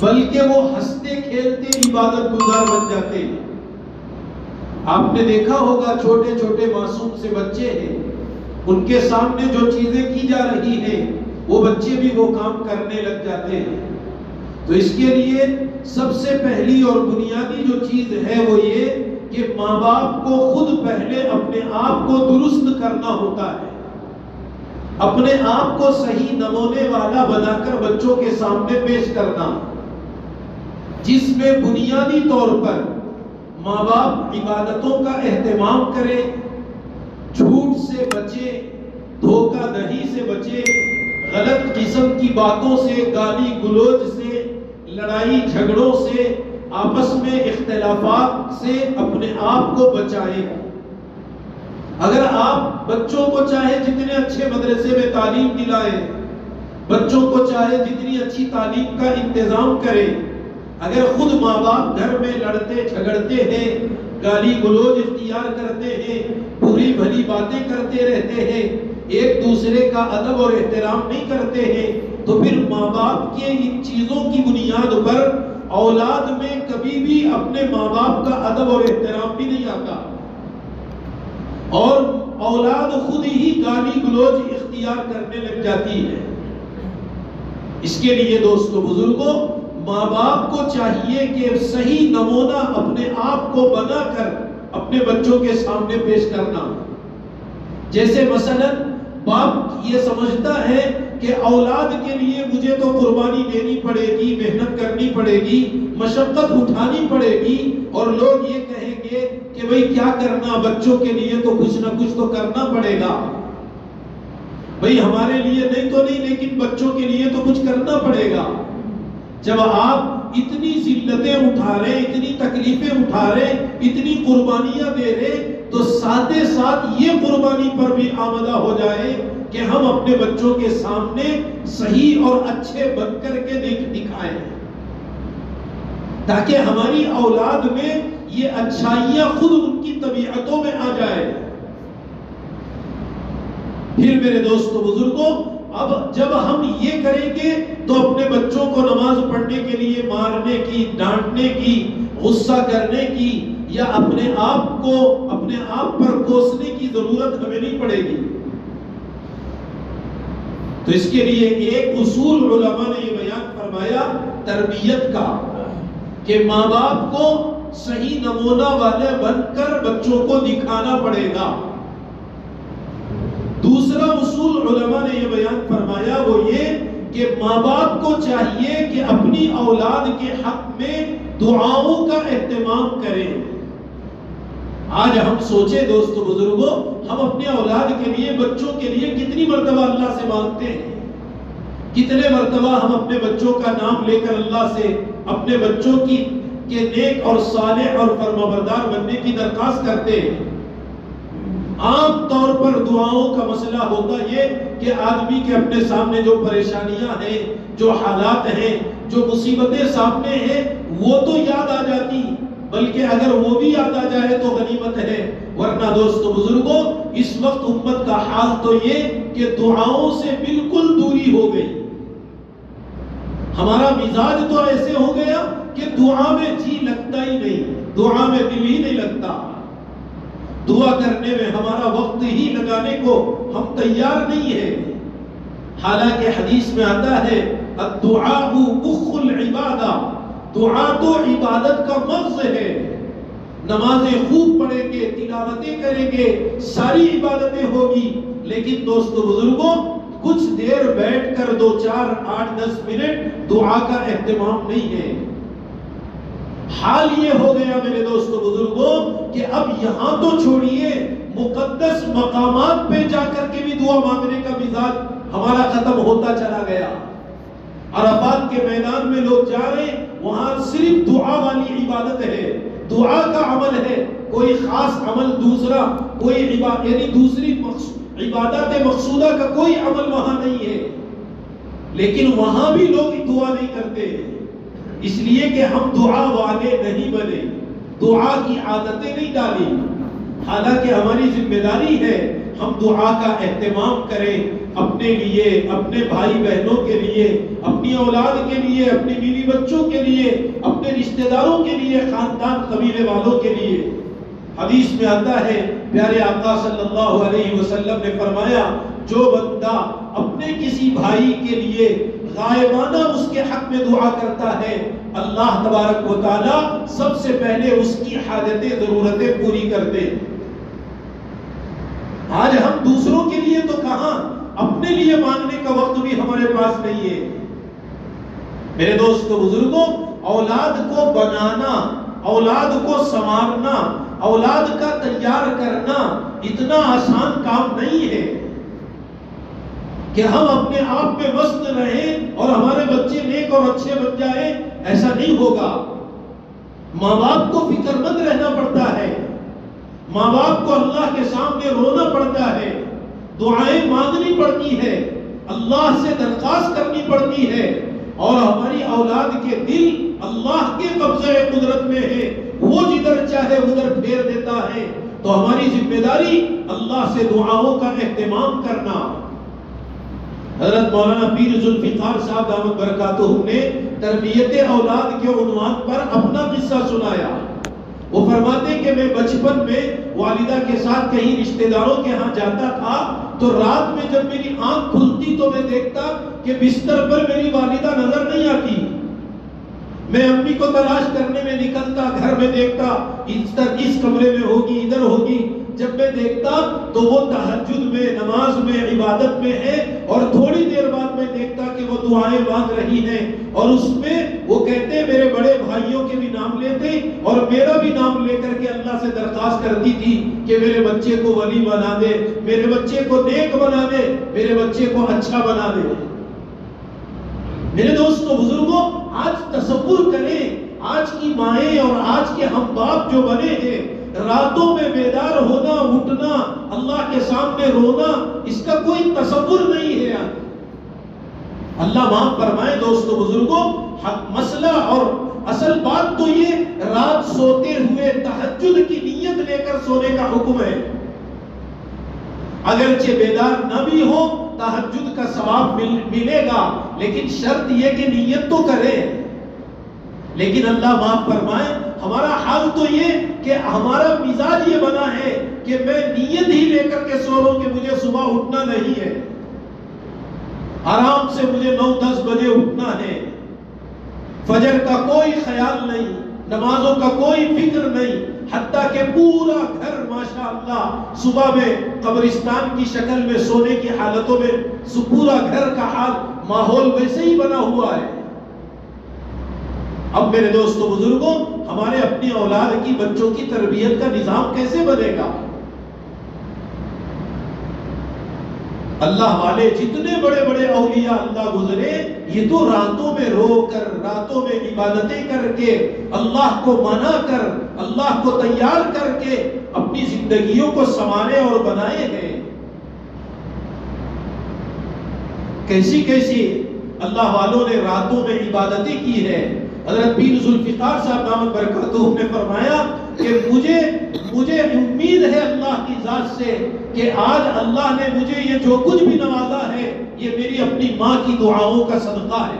بلکہ وہ ہنستے کھیلتے عبادت گزار بن جاتے ہیں۔ آپ نے دیکھا ہوگا چھوٹے چھوٹے معصوم سے بچے ہیں، ان کے سامنے جو چیزیں کی جا رہی ہیں وہ بچے بھی وہ کام کرنے لگ جاتے ہیں۔ تو اس کے لیے سب سے پہلی اور بنیادی جو چیز ہے وہ یہ کہ ماں باپ کو خود پہلے اپنے آپ کو درست کرنا ہوتا ہے، اپنے آپ کو صحیح نمونے والا بنا کر بچوں کے سامنے پیش کرنا، جس میں بنیادی طور پر ماں باپ عبادتوں کا اہتمام کرے، جھوٹ سے بچے، دھوکہ دہی سے بچے، غلط قسم کی باتوں سے، گالی گلوچ سے، لڑائی جھگڑوں سے، آپس میں اختلافات سے اپنے آپ کو بچائے۔ اگر آپ بچوں کو چاہے جتنے اچھے مدرسے میں تعلیم دلائے، بچوں کو چاہے جتنی اچھی تعلیم کا انتظام کرے، اگر خود ماں باپ گھر میں لڑتے جھگڑتے ہیں، گالی گلوچ اختیار کرتے ہیں، بری بھلی باتیں کرتے رہتے ہیں، ایک دوسرے کا ادب اور احترام نہیں کرتے ہیں، تو پھر ماں باپ کے ان چیزوں کی بنیاد پر اولاد میں کبھی بھی اپنے ماں باپ کا ادب اور احترام بھی نہیں آتا، اور اولاد خود ہی گالی گلوچ اختیار کرنے لگ جاتی ہے۔ اس کے لیے دوستو بزرگوں، ماں باپ کو چاہیے کہ صحیح نمونہ اپنے آپ کو بنا کر اپنے بچوں کے سامنے پیش کرنا۔ جیسے مثلا باپ یہ سمجھتا ہے کہ اولاد کے لیے مجھے تو قربانی دینی پڑے گی، محنت کرنی پڑے گی، مشقت اٹھانی پڑے گی، اور لوگ یہ کہیں گے کہ بھئی کیا کرنا، بچوں کے لیے تو کچھ نہ کچھ تو کرنا پڑے گا، بھئی ہمارے لیے نہیں تو نہیں لیکن بچوں کے لیے تو کچھ کرنا پڑے گا۔ جب آپ اتنی ذلتیں اٹھا رہے، اتنی تکلیفیں اٹھا رہے، اتنی قربانیاں دے رہے، تو ساتھ ساتھ یہ قربانی پر بھی آمدہ ہو جائے کہ ہم اپنے بچوں کے سامنے صحیح اور اچھے بن کر کے دکھائیں، تاکہ ہماری اولاد میں یہ اچھائیاں خود ان کی طبیعتوں میں آ جائے۔ پھر میرے دوستو بزرگوں، اب جب ہم یہ کریں گے تو اپنے بچوں کو نماز پڑھنے کے لیے مارنے کی، ڈانٹنے کی، غصہ کرنے کی یا اپنے آپ پر کوسنے کی ضرورت ہمیں نہیں پڑے گی۔ تو اس کے لیے ایک اصول علماء نے یہ بیان فرمایا تربیت کا، کہ ماں باپ کو صحیح نمونہ والے بن کر بچوں کو دکھانا پڑے گا۔ دوسرا اصول علماء نے یہ بیان فرمایا وہ یہ کہ ماں باپ کو چاہیے کہ اپنی اولاد کے حق میں دعاؤں کا اہتمام کریں۔ آج ہم سوچیں دوستو بزرگوں، ہم اپنے اولاد کے لیے، بچوں کے لیے کتنی مرتبہ اللہ سے مانگتے ہیں، کتنے مرتبہ ہم اپنے بچوں کا نام لے کر اللہ سے اپنے بچوں کے نیک اور صالح اور فرمانبردار بننے کی درخواست کرتے ہیں۔ عام طور پر دعاؤں کا مسئلہ ہوتا یہ کہ آدمی کے اپنے سامنے جو پریشانیاں ہیں، جو حالات ہیں، جو مصیبتیں سامنے ہیں، وہ تو یاد آ جاتی، بلکہ اگر وہ بھی یاد آ جائے تو غنیمت ہے، ورنہ دوستو بزرگوں اس وقت امت کا حال تو یہ کہ دعاؤں سے بالکل دوری ہو گئی۔ ہمارا مزاج تو ایسے ہو گیا کہ دعا میں جی لگتا ہی نہیں، دعا میں دل ہی نہیں لگتا، دعا کرنے میں ہمارا وقت ہی لگانے کو ہم تیار نہیں ہیں۔ حالانکہ حدیث میں آتا ہے الدعاء مخ العبادہ، دعا تو عبادت کا مغز ہے۔ نمازیں خوب پڑھیں گے، تلاوتیں کریں گے، ساری عبادتیں ہوگی، لیکن دوستو بزرگوں کچھ دیر بیٹھ کر 2 4 8 10 منٹ دعا کا اہتمام نہیں ہے۔ حال یہ ہو گیا میرے دوستو بزرگوں کہ اب یہاں تو چھوڑیے، مقدس مقامات پہ جا کر کے بھی دعا مانگنے کا مزاج ہمارا ختم ہوتا چلا گیا۔ عرفات کے میدان میں لوگ جا رہے ہیں، وہاں صرف دعا والی عبادت ہے، دعا کا عمل ہے، کوئی خاص عمل دوسرا، کوئی یعنی دوسری عبادت مقصودہ کا کوئی عمل وہاں نہیں ہے، لیکن وہاں بھی لوگ دعا نہیں کرتے، اس لیے کہ ہم دعا والے نہیں بنے، دعا کی عادتیں نہیں ڈالی۔ حالانکہ ہماری ذمہ داری ہے ہم دعا کا اہتمام کریں، اپنے لیے، اپنے بھائی بہنوں کے لیے، اپنی اولاد کے لیے، اپنی بیوی بچوں کے لیے، اپنے رشتہ داروں کے لیے، خاندان قبیلے والوں کے لیے۔ حدیث میں آتا ہے، پیارے آقا صلی اللہ علیہ وسلم نے فرمایا، جو بندہ اپنے کسی بھائی کے لیے غائبانہ اس کے حق میں دعا کرتا ہے، اللہ تبارک و تعالی سب سے پہلے اس کی حاجتیں، ضرورتیں پوری کرتے ہیں۔ آج ہم دوسروں کے لیے تو کہاں، اپنے لیے مانگنے کا وقت بھی ہمارے پاس نہیں ہے۔ میرے دوستو بزرگوں، اولاد کو بنانا، اولاد کو سنوارنا، اولاد کا تیار کرنا اتنا آسان کام نہیں ہے کہ ہم اپنے آپ میں مست رہیں اور ہمارے بچے نیک اور اچھے بن جائیں، ایسا نہیں ہوگا۔ ماں باپ کو فکر مند رہنا پڑتا ہے، ماں باپ کو اللہ کے سامنے رونا پڑتا ہے، دعائیں مانگنی پڑتی ہے، اللہ سے درخواست کرنی پڑتی ہے، اور ہماری اولاد کے دل اللہ کے قبضہ قدرت میں ہے، وہ جدھر چاہے ادھر پھیر دیتا ہے۔ تو ہماری ذمہ داری اللہ سے دعاؤں کا اہتمام کرنا۔ حضرت مولانا پیر ذوالفقار صاحب دامت برکاتہم نے تربیت اولاد کے عنوان پر اپنا قصہ سنایا۔ وہ فرماتے ہیں کہ میں بچپن میں والدہ کے ساتھ کہیں رشتہ داروں کے ہاں جاتا تھا تو رات میں جب میری آنکھ کھلتی تو میں دیکھتا کہ بستر پر میری والدہ نظر نہیں آتی۔ میں امی کو تلاش کرنے میں نکلتا، گھر میں دیکھتا اس کمرے میں ہوگی، ادھر ہوگی۔ جب میں دیکھتا تو وہ تہجد میں، نماز میں، عبادت میں ہے، اور تھوڑی دیر بعد میں دیکھتا کہ وہ دعائیں مانگ رہی ہیں، اور اس میں وہ کہتے میرے بڑے بھائیوں کے بھی نام لیتے اور میرا بھی نام لے کر کے اللہ سے درخواست کرتی تھی کہ میرے بچے کو ولی بنا دے، میرے بچے کو نیک بنا دے، میرے بچے کو اچھا بنا دے۔ میرے دوستو بزرگوں، آج تصور کریں، آج کی مائیں اور آج کے ہم باپ جو بنے ہیں، راتوں میں بیدار ہونا، اٹھنا، اللہ کے سامنے رونا، اس کا کوئی تصور نہیں ہے۔ اللہ معاف فرمائے دوستو بزرگوں، مسئلہ اور اصل بات تو یہ رات سوتے ہوئے تہجد کی نیت لے کر سونے کا حکم ہے۔ اگرچہ بیدار نہ بھی ہو، تہجد کا ثواب ملے گا، لیکن شرط یہ کہ نیت تو کرے۔ لیکن اللہ معاف فرمائے، ہمارا حال تو یہ کہ ہمارا مزاج یہ بنا ہے کہ میں نیت ہی لے کر کے سو رہا کہ مجھے صبح اٹھنا نہیں ہے، آرام سے مجھے 9-10 بجے اٹھنا ہے، فجر کا کوئی خیال نہیں، نمازوں کا کوئی فکر نہیں، حتیٰ کہ پورا گھر ماشاءاللہ صبح میں قبرستان کی شکل میں سونے کی حالتوں میں پورا گھر کا حال ماحول ویسے ہی بنا ہوا ہے۔ اب میرے دوستو بزرگوں، ہمارے اپنی اولاد کی، بچوں کی تربیت کا نظام کیسے بنے گا؟ اللہ والے جتنے بڑے بڑے اولیاء اللہ گزرے، یہ تو راتوں میں رو کر، راتوں میں عبادتیں کر کے، اللہ کو منا کر، اللہ کو تیار کر کے اپنی زندگیوں کو سنوارے اور بنائے ہیں۔ کیسی کیسی اللہ والوں نے راتوں میں عبادتیں کی ہے۔ حضرت پیر ذوالفقار صاحب دامت برکاتہم نے فرمایا کہ مجھے امید ہے اللہ کی ذات سے کہ آج اللہ نے مجھے یہ جو کچھ بھی نوازا ہے، یہ میری اپنی ماں کی دعاؤں کا صدقہ ہے۔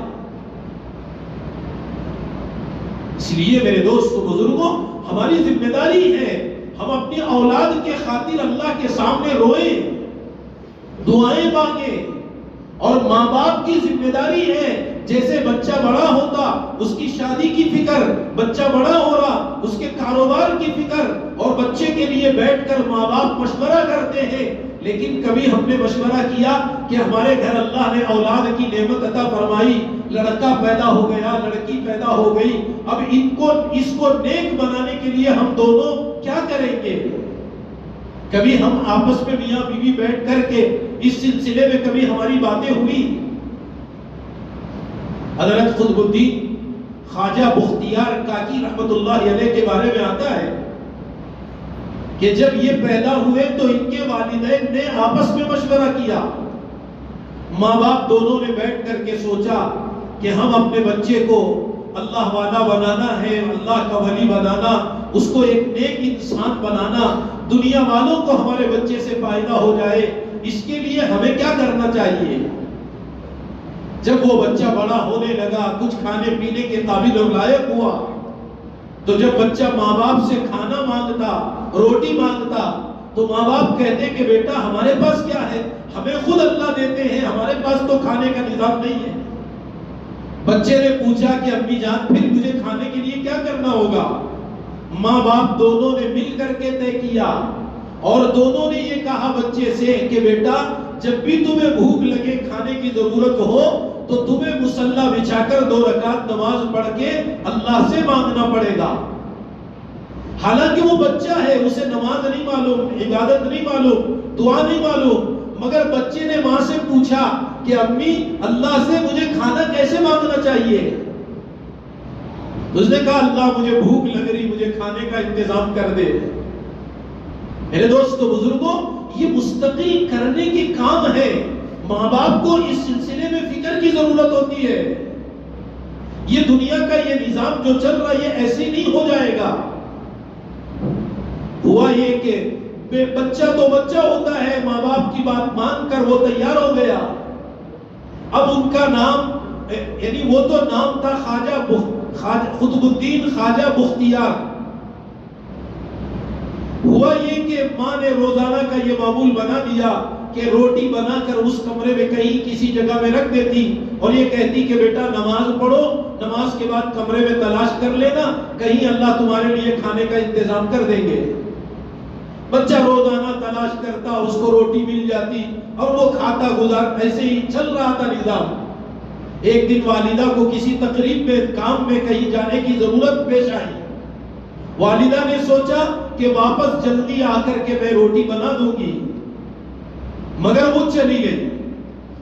اس لیے میرے دوستو بزرگوں، ہماری ذمہ داری ہے ہم اپنی اولاد کے خاطر اللہ کے سامنے روئیں، دعائیں مانگیں، اور ماں باپ کی ذمہ داری ہے جیسے بچہ بڑا ہوتا اس کی شادی کی فکر، بچہ بڑا ہو رہا اس کے کاروبار کی فکر، اور بچے کے لیے بیٹھ کر ماں باپ مشورہ کرتے ہیں، لیکن کبھی ہم نے مشورہ کیا کہ ہمارے گھر اللہ نے اولاد کی نعمت عطا فرمائی، لڑکا پیدا ہو گیا، لڑکی پیدا ہو گئی، اب اس کو نیک بنانے کے لیے ہم دونوں کیا کریں گے؟ کبھی ہم آپس میں میاں بیوی بیٹھ کر کے اس سلسلے میں کبھی ہماری باتیں ہوئی؟ حضرت قطب الدین خواجہ بختیار کاکی رحمت اللہ علیہ کے بارے میں آتا ہے کہ جب یہ پیدا ہوئے تو ان کے والدین نے آپس میں مشورہ کیا، ماں باپ دونوں نے بیٹھ کر کے سوچا کہ ہم اپنے بچے کو اللہ والا بنانا ہے، اللہ کا ولی بنانا، اس کو ایک نیک انسان بنانا، دنیا والوں کو ہمارے بچے سے فائدہ ہو جائے، اس کے لیے ہمیں کیا کرنا چاہیے؟ جب وہ بچہ بڑا ہونے لگا، کچھ کھانے پینے کے قابل اور لائق ہوا، تو جب بچہ ماں باپ سے کھانا مانگتا، روٹی مانگتا، تو ماں باپ کہتے کہ بیٹا ہمارے پاس کیا ہے، ہمیں خود اللہ دیتے ہیں، ہمارے پاس تو کھانے کا نظام نہیں ہے۔ بچے نے پوچھا کہ امی جان پھر مجھے کھانے کے لیے کیا کرنا ہوگا؟ ماں باپ دونوں نے مل کر کے طے کیا، اور دونوں نے یہ کہا بچے سے کہ بیٹا جب بھی تمہیں بھوک لگے، کھانے کی ضرورت ہو، تو تمہیں مصلی بچھا کر 2 رکعت نماز پڑھ کے اللہ سے مانگنا پڑے گا۔ حالانکہ وہ بچہ ہے، اسے نماز نہیں معلوم، عبادت نہیں معلوم، دعا نہیں معلوم، مگر بچے نے ماں سے پوچھا کہ امی اللہ سے مجھے کھانا کیسے مانگنا چاہیے؟ اس نے کہا اللہ مجھے بھوک لگ رہی، مجھے کھانے کا انتظام کر دے۔ میرے دوستو بزرگوں، یہ مستقل کرنے کے کام ہے۔ ماں باپ کو اس سلسلے میں فکر کی ضرورت ہوتی ہے۔ یہ دنیا کا یہ نظام جو چل رہا ہے یہ ایسے نہیں ہو جائے گا۔ ہوا یہ کہ بچہ تو بچہ ہوتا ہے، ماں باپ کی بات مان کر وہ تیار ہو گیا۔ اب ان کا نام، یعنی وہ تو نام تھا قطب الدین خواجہ بختیار۔ ہوا یہ کہ ماں نے روزانہ کا یہ معمول بنا دیا کہ روٹی بنا کر اس کمرے میں کہیں کسی جگہ میں رکھ دیتی، اور یہ کہتی کہ بیٹا نماز پڑھو، نماز کے بعد کمرے میں تلاش کر لینا، کہیں اللہ تمہارے لیے کھانے کا انتظام کر دیں گے۔ بچہ روزانہ تلاش کرتا، اس کو روٹی مل جاتی اور وہ کھاتا گزار، ایسے ہی چل رہا تھا نظام۔ ایک دن والدہ کو کسی تقریب میں، کام میں کہیں جانے کی ضرورت پیش آئی۔ والدہ نے سوچا کہ واپس جلدی آ کر کے میں روٹی بنا دوں گی، مگر وہ چلی گئی۔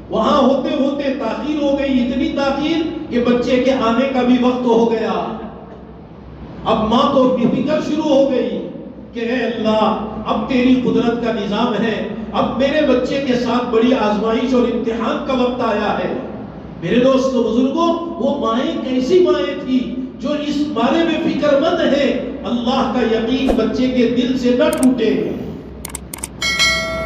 وہاں ہوتے ہوتے تاخیر ہو گئی، اتنی تاخیر کہ بچے کے آنے کا بھی وقت ہو گیا۔ اب ماں کو فکر شروع ہو گئی کہ اے اللہ، اب تیری قدرت کا نظام ہے، اب میرے بچے کے ساتھ بڑی آزمائش اور امتحان کا وقت آیا ہے۔ میرے دوستو بزرگوں، وہ مائیں کیسی مائیں تھی جو اس بارے میں فکر مند ہے اللہ کا یقین بچے کے دل سے نہ ٹوٹے۔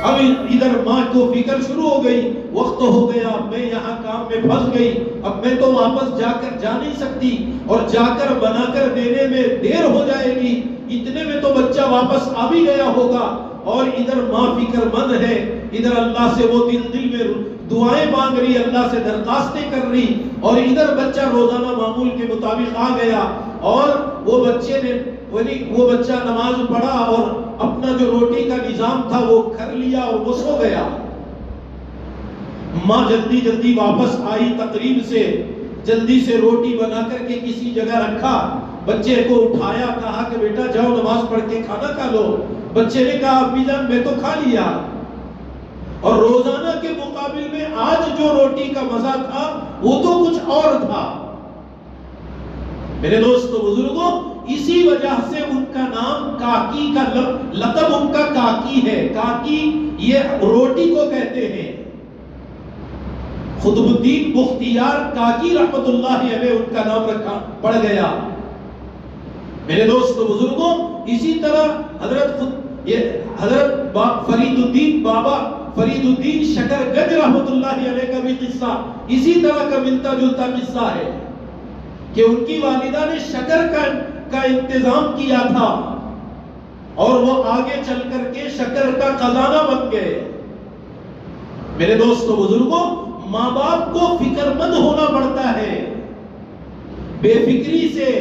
اب ادھر ماں کو فکر شروع ہو گئی، وقت ہو گیا، میں یہاں کام میں پھنس گئی، اب میں تو واپس جا نہیں سکتی، اور جا کر بنا کر دینے میں دیر ہو جائے گی، اتنے میں تو بچہ واپس آ بھی گیا ہوگا۔ اور ادھر ماں فکر مند ہے، ادھر اللہ سے وہ دل میں دعائیں مانگ رہی، اللہ سے درخواستیں کر رہی، اور ادھر بچہ روزانہ معمول کے مطابق آ گیا، اور وہ بچہ نماز پڑھا اور اپنا جو روٹی کا نظام تھا وہ کر لیا اور وہ سو گیا۔ ماں جلدی جلدی واپس آئی تقریب سے، جلدی سے روٹی بنا کر کے کسی جگہ رکھا، بچے کو اٹھایا، کہا کہ بیٹا جاؤ نماز پڑھ کے کھانا کھا لو۔ بچے نے کہا امی جان میں تو کھا لیا، اور روزانہ کے مقابل میں آج جو روٹی کا مزہ تھا وہ تو کچھ اور تھا۔ میرے دوستو بزرگوں، اسی وجہ سے ان کا نام کاکی کا لقب ان کا کاکی ہے۔ کاکی یہ روٹی کو کہتے ہیں۔ قطب الدین بختیار کاکی رحمت اللہ علیہ ان کا نام رکھا پڑ گیا۔ میرے دوستو بزرگوں، اسی طرح حضرت بابا فرید الدین شکر گنج رحمت اللہ علیہ کا بھی قصہ اسی طرح کا ملتا جلتا قصہ ہے کہ ان کی والدہ نے شکر کا انتظام کیا تھا، اور وہ آگے چل کر کے شکر کا خزانہ بن گئے۔ میرے دوستو بزرگوں، ماں باپ کو فکر مند ہونا پڑتا ہے۔ بے فکری سے،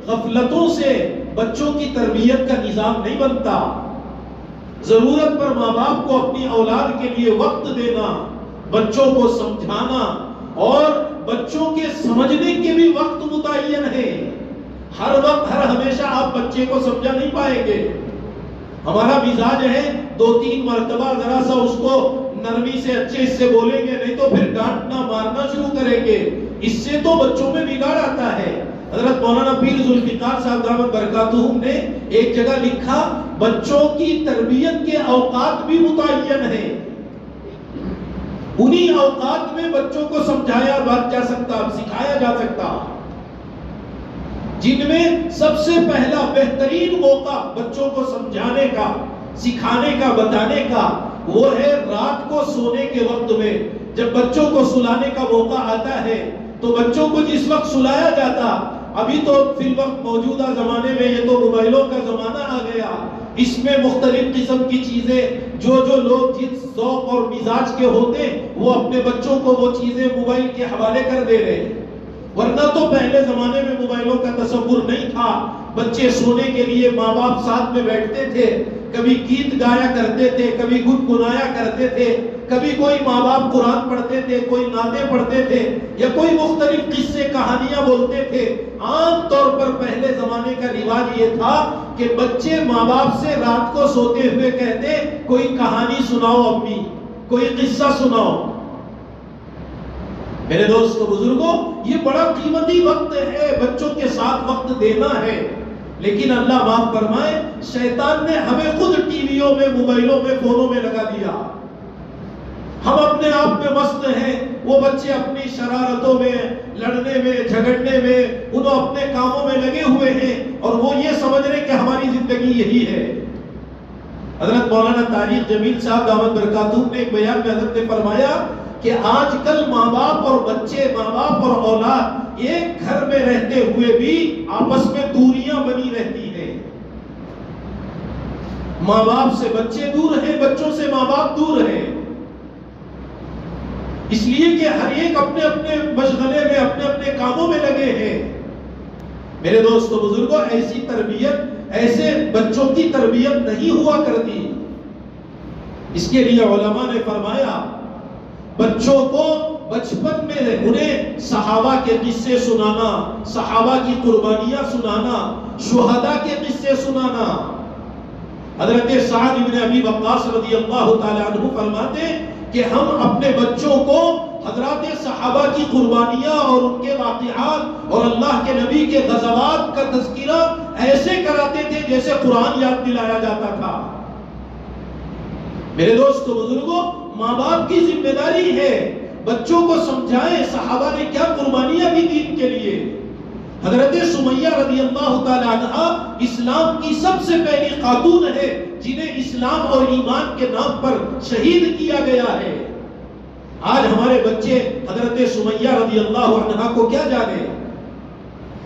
غفلتوں سے بچوں کی تربیت کا نظام نہیں بنتا۔ ضرورت پر ماں باپ کو اپنی اولاد کے لیے وقت دینا، بچوں کو سمجھانا، اور بچوں کے سمجھنے کے بھی وقت متعین ہے۔ ہر وقت ہر ہمیشہ آپ بچے کو سمجھا نہیں پائیں گے۔ ہمارا مزاج ہے 2-3 مرتبہ ذرا سا اس کو نرمی سے اچھے سے بولیں گے، نہیں تو پھر ڈانٹنا مارنا شروع کریں گے۔ اس سے تو بچوں میں بگاڑ آتا ہے۔ حضرت مولانا پیر ذوالفقار صاحب دامت برکاتہم نے ایک جگہ لکھا، بچوں کی تربیت کے اوقات بھی متعین ہیں۔ انہی اوقات میں بچوں کو سمجھایا جا سکتا، سکھایا جا سکتا، جن میں سب سے پہلا بہترین موقع بچوں کو سمجھانے کا، سکھانے کا، بتانے کا، وہ ہے رات کو سونے کے وقت میں جب بچوں کو سلانے کا موقع آتا ہے تو بچوں کو جس وقت سلایا جاتا، ابھی تو فی الوقت موجودہ زمانے میں یہ تو موبائلوں کا زمانہ آ گیا، اس میں مختلف قسم کی چیزیں جو لوگ جس ذوق اور مزاج کے ہوتے وہ اپنے بچوں کو وہ چیزیں موبائل کے حوالے کر دے رہے ہیں، ورنہ تو پہلے زمانے میں موبائلوں کا تصور نہیں تھا۔ بچے سونے کے لیے ماں باپ ساتھ میں بیٹھتے تھے، کبھی گیت گایا کرتے تھے، کبھی گنگنایا کرتے تھے، کبھی کوئی ماں باپ قرآن پڑھتے تھے، کوئی نعتیں پڑھتے تھے، یا کوئی مختلف قصے کہانیاں بولتے تھے۔ عام طور پر پہلے زمانے کا رواج یہ تھا کہ بچے ماں باپ سے رات کو سوتے ہوئے کہتے کوئی کہانی سناؤ امی، کوئی قصہ سناؤ۔ میرے دوستو بزرگوں، یہ بڑا قیمتی وقت ہے، بچوں کے ساتھ وقت دینا ہے، لیکن اللہ معاف فرمائے شیطان نے ہمیں خود ٹی ویوں میں، موبائلوں میں، فونوں میں لگا دیا۔ ہم اپنے آپ میں مست ہیں، وہ بچے اپنی شرارتوں میں، لڑنے میں، جھگڑنے میں، انہوں اپنے کاموں میں لگے ہوئے ہیں، اور وہ یہ سمجھ رہے کہ ہماری زندگی یہی ہے۔ حضرت مولانا طارق جمیل صاحب دامت برکاتہ نے ایک بیان میں حضرت نے فرمایا کہ آج کل ماں باپ اور بچے، ماں باپ اور اولاد ایک گھر میں رہتے ہوئے بھی آپس میں دوریاں بنی رہتی ہیں۔ ماں باپ سے بچے دور ہیں، بچوں سے ماں باپ دور ہیں، اس لیے کہ ہر ایک اپنے اپنے مشغلے میں، اپنے اپنے کاموں میں لگے ہیں۔ میرے دوستو بزرگوں، ایسی تربیت، ایسے بچوں کی تربیت نہیں ہوا کرتی۔ اس کے لیے علماء نے فرمایا بچوں کو بچپن میں انہیں صحابہ کے قصے سنانا، صحابہ کی قربانیاں سنانا، شہداء کے قصے سنانا۔ حضرت سعد بن ابی وقاص رضی اللہ تعالی عنہ فرماتے کہ ہم اپنے بچوں کو حضرات صحابہ کی قربانیاں اور ان کے واقعات اور اللہ کے نبی کے غزوات کا تذکرہ ایسے کراتے تھے جیسے قرآن یاد دلایا جاتا تھا۔ میرے دوستو بزرگوں، ماں باپ کی ذمہ داری ہے بچوں کو سمجھائیں صحابہ نے کیا قربانیاں دی دین کے لیے۔ حضرت سمیہ رضی اللہ تعالی عنہ اسلام کی سب سے پہلی خاتون ہے جنہیں اسلام اور ایمان کے نام پر شہید کیا گیا ہے۔ آج ہمارے بچے حضرت سمیہ رضی اللہ عنہ کو کیا جانے،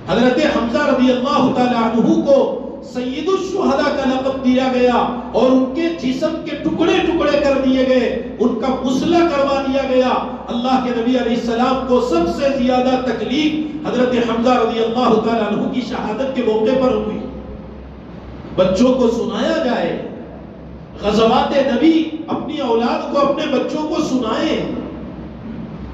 حضرت حمزہ رضی اللہ تعالی عنہ کو سید الشہداء کا لقب دیا گیا اور ان کے جسم کے ٹکڑے ٹکڑے کر دیے گئے، ان کا غسلہ کروا دیا گیا۔ اللہ کے نبی علیہ السلام کو سب سے زیادہ تکلیف حضرت حمزہ رضی اللہ تعالی عنہ کی شہادت کے موقع پر ہوئی۔ بچوں کو سنایا جائے، غزوات نبی اپنی اولاد کو، اپنے بچوں کو سنائیں۔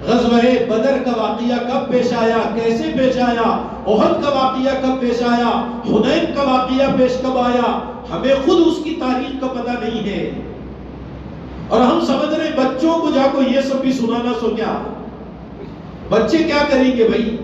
غزوہ بدر کا واقعہ کب پیش آیا، کیسے پیش آیا، احد کا واقعہ کب پیش آیا، حنین کا واقعہ پیش کب آیا، ہمیں خود اس کی تاریخ کا پتہ نہیں ہے، اور ہم سمجھ رہے بچوں کو جا کو یہ سب بھی سنانا سو کیا۔ بچے کیا کریں گے بھائی؟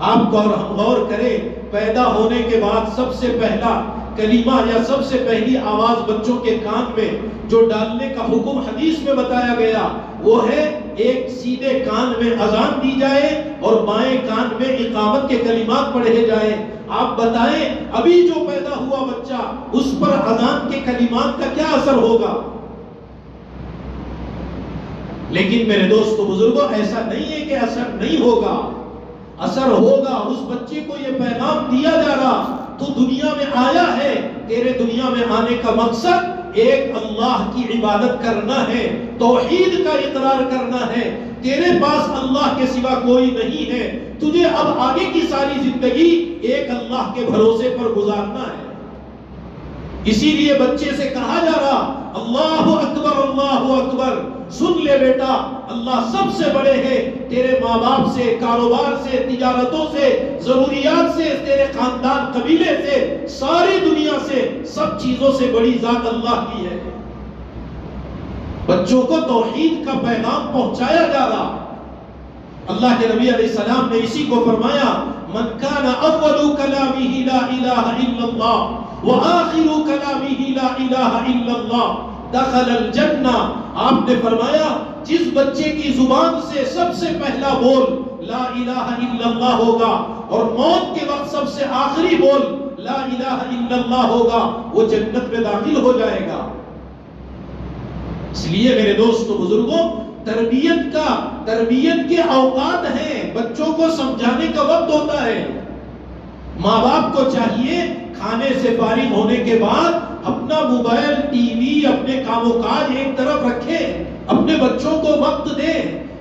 آپ ہم غور کریں، پیدا ہونے کے بعد سب سے پہلا کلمہ یا سب سے پہلی آواز بچوں کے کان میں جو ڈالنے کا حکم حدیث میں بتایا گیا وہ ہے ایک سیدھے کان میں اذان دی جائے اور بائیں کان میں اقامت کے کلمات پڑھے جائیں۔ آپ بتائیں ابھی جو پیدا ہوا بچہ اس پر اذان کے کلمات کا کیا اثر ہوگا؟ لیکن میرے دوستو بزرگوں، ایسا نہیں ہے کہ اثر نہیں ہوگا، اثر ہوگا۔ اس بچے کو یہ پیغام دیا جا رہا تو دنیا میں آیا ہے، تیرے دنیا میں آنے کا مقصد ایک اللہ کی عبادت کرنا ہے، توحید کا اقرار کرنا ہے، تیرے پاس اللہ کے سوا کوئی نہیں ہے، تجھے اب آگے کی ساری زندگی ایک اللہ کے بھروسے پر گزارنا ہے۔ اسی لیے بچے سے کہا جا رہا اللہ اکبر، اللہ اکبر، سن لے بیٹا اللہ سب سے بڑے ہیں، تیرے ماں باپ سے، کاروبار سے، تجارتوں سے، ضروریات سے، تیرے خاندان قبیلے سے، ساری دنیا سے، سب چیزوں سے بڑی ذات اللہ کی ہے۔ بچوں کو توحید کا پیغام پہنچایا جا رہا۔ اللہ کے نبی علیہ السلام نے اسی کو فرمایا من کان اول کلامہ لا الہ الا اللہ وآخر کلامہ لا الہ الا اللہ دخل الجنہ۔ آپ نے فرمایا جس بچے کی زبان سے سب سے پہلا بول لا الہ الا اللہ ہوگا اور موت کے وقت سب سے آخری بول لا الہ الا اللہ ہوگا وہ جنت میں داخل ہو جائے گا۔ اس لیے میرے دوستو بزرگوں، تربیت کے اوقات ہیں، بچوں کو سمجھانے کا وقت ہوتا ہے۔ ماں باپ کو چاہیے کھانے سے فارغ ہونے کے بعد اپنا موبائل، ٹی وی، اپنے کام و کاج ایک طرف رکھے، اپنے بچوں کو وقت دے،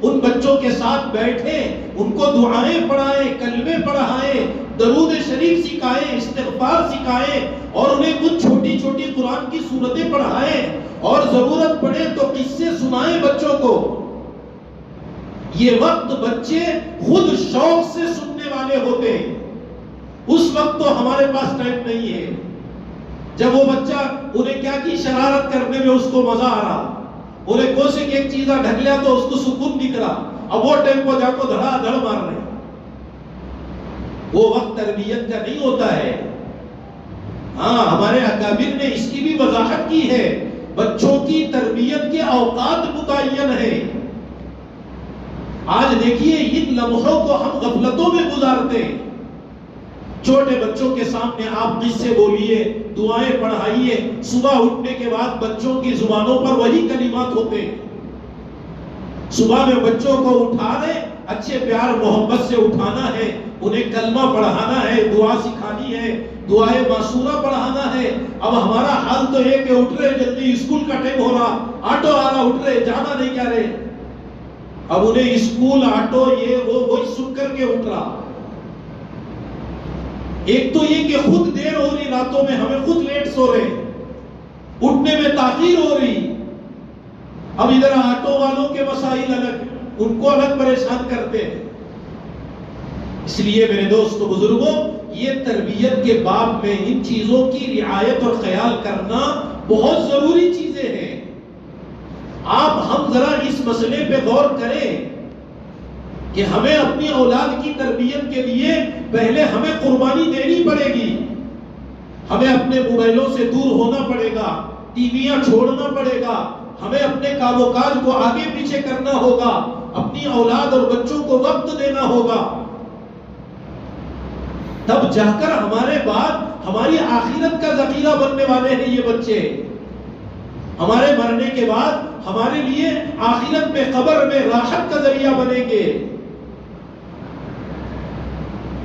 ان بچوں کے ساتھ بیٹھے، ان کو دعائیں پڑھائیں، کلمے پڑھائیں، درود شریف سکھائیں، استغفار سکھائیں، اور انہیں کچھ چھوٹی چھوٹی قرآن کی سورتیں پڑھائیں، اور ضرورت پڑے تو قصے سنائیں بچوں کو۔ یہ وقت بچے خود شوق سے سننے والے ہوتے ہیں۔ اس وقت تو ہمارے پاس ٹائم نہیں ہے۔ جب وہ بچہ انہیں کیا کی شرارت کرنے میں اس کو مزہ آ رہا، انہیں کوسے کی ایک چیزہ ڈھک لیا تو اس کو سکون دکھ رہا، اب وہ ٹائم کو جا کو دھڑا دھڑ مار رہے۔ وہ وقت تربیت کا نہیں ہوتا ہے۔ ہاں، ہمارے اکابر نے اس کی بھی وضاحت کی ہے، بچوں کی تربیت کے اوقات متعین ہیں۔ آج دیکھیے ان لمحوں کو ہم غفلتوں میں گزارتے ہیں۔ چھوٹے بچوں کے سامنے آپ قصے بولیے، دعائیں پڑھائیے، صبح اٹھنے کے بعد بچوں کی زبانوں پر وہی کلمات ہوتے ہیں۔ صبح میں بچوں کو اٹھانے، اچھے پیار محبت سے اٹھانا ہے، انہیں کلمہ پڑھانا ہے، دعا سکھانی ہے، دعائے معصورہ پڑھانا ہے۔ اب ہمارا حال تو ہے کہ اٹھ رہے جلدی، اسکول کا ٹائم ہو رہا، آٹو آ رہا، اٹھ رہے، جانا نہیں کیا رہے۔ اب انہیں اسکول، آٹو، یہ وہی سن کر کے اٹھ رہا۔ ایک تو یہ کہ خود دیر ہو رہی راتوں میں، ہمیں خود لیٹ سو رہے، اٹھنے میں تاخیر ہو رہی۔ اب ادھر آٹو والوں کے مسائل الگ، ان کو الگ پریشان کرتے ہیں۔ اس لیے میرے دوستو بزرگوں، یہ تربیت کے باب میں ان چیزوں کی رعایت اور خیال کرنا بہت ضروری چیزیں ہیں۔ ہم ذرا اس مسئلے پہ غور کریں کہ ہمیں اپنی اولاد کی تربیت کے لیے پہلے ہمیں قربانی دینی پڑے گی۔ ہمیں اپنے موبائلوں سے دور ہونا پڑے گا، ٹی ویاں چھوڑنا پڑے گا، ہمیں اپنے کام و کاج کو آگے پیچھے کرنا ہوگا، اپنی اولاد اور بچوں کو وقت دینا ہوگا۔ تب جا کر ہمارے بعد ہماری آخرت کا ذخیرہ بننے والے ہیں یہ بچے۔ ہمارے مرنے کے بعد ہمارے لیے آخرت میں، قبر میں راحت کا ذریعہ بنیں گے۔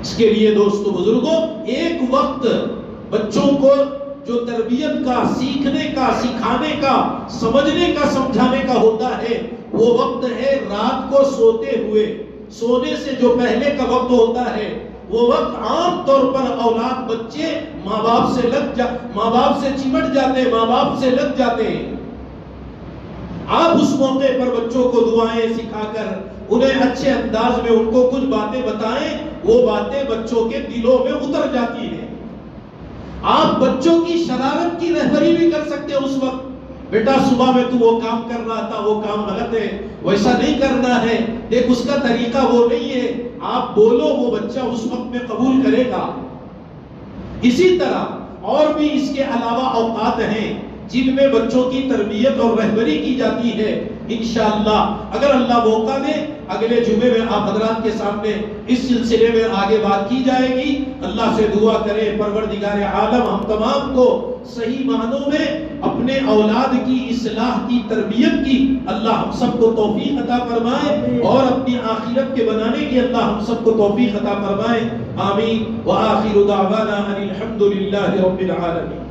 اس کے لیے دوستو بزرگوں، ایک وقت بچوں کو جو تربیت کا، سیکھنے کا، سکھانے کا، سمجھنے کا، سمجھانے کا ہوتا ہے، وہ وقت ہے رات کو سوتے ہوئے، سونے سے جو پہلے کا وقت ہوتا ہے۔ وہ وقت عام طور پر اولاد، بچے ماں باپ سے چمٹ جاتے ہیں، ماں باپ سے لگ جاتے ہیں۔ آپ اس موقع پر بچوں کو دعائیں سکھا کر انہیں اچھے انداز میں ان کو کچھ باتیں بتائیں، وہ باتیں بچوں کے دلوں میں اتر جاتی ہیں۔ آپ بچوں کی شرارت کی رہبری بھی کر سکتے ہیں اس وقت۔ بیٹا صبح میں تو وہ کام کر رہا تھا، وہ کام غلط ہے، ویسا نہیں کرنا ہے، دیکھ اس کا طریقہ وہ نہیں ہے۔ آپ بولو، وہ بچہ اس وقت میں قبول کرے گا۔ اسی طرح اور بھی اس کے علاوہ اوقات ہیں جن میں بچوں کی تربیت اور رہبری کی جاتی ہے۔ انشاءاللہ اگر اللہ موقع دے، اگلے جمعے میں آپ حضرات کے سامنے اس سلسلے میں آگے بات کی جائے گی۔ اللہ سے دعا کرے پروردگار عالم ہم تمام کو صحیح معنوں میں اپنے اولاد کی اصلاح کی، تربیت کی اللہ ہم سب کو توفیق عطا فرمائے، اور اپنی آخرت کے بنانے کی اللہ ہم سب کو توفیق عطا فرمائے۔ آمین۔ وآخر دعوانا ان الحمد للہ رب العالمین۔